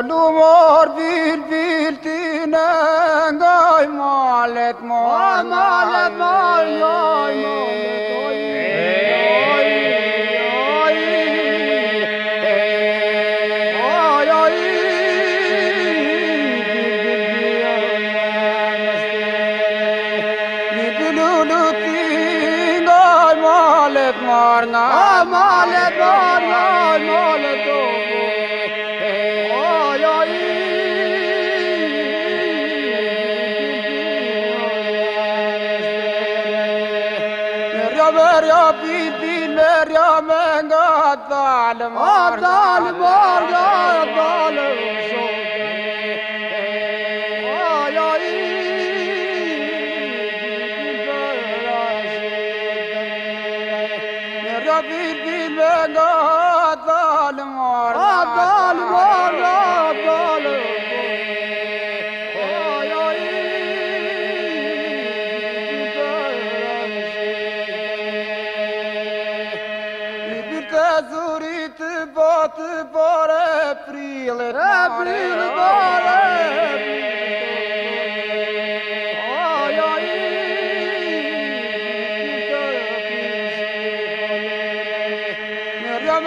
lumor bil tine ngaj malet Merja bil merja me nga dalë zurit botë bore prillet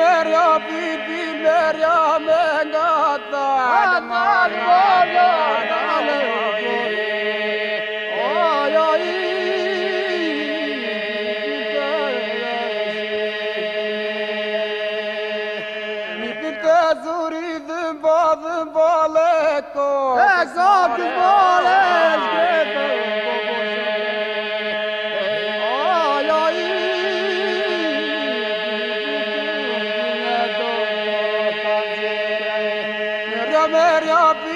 merja bil merja me nga zurit dhëmbale merja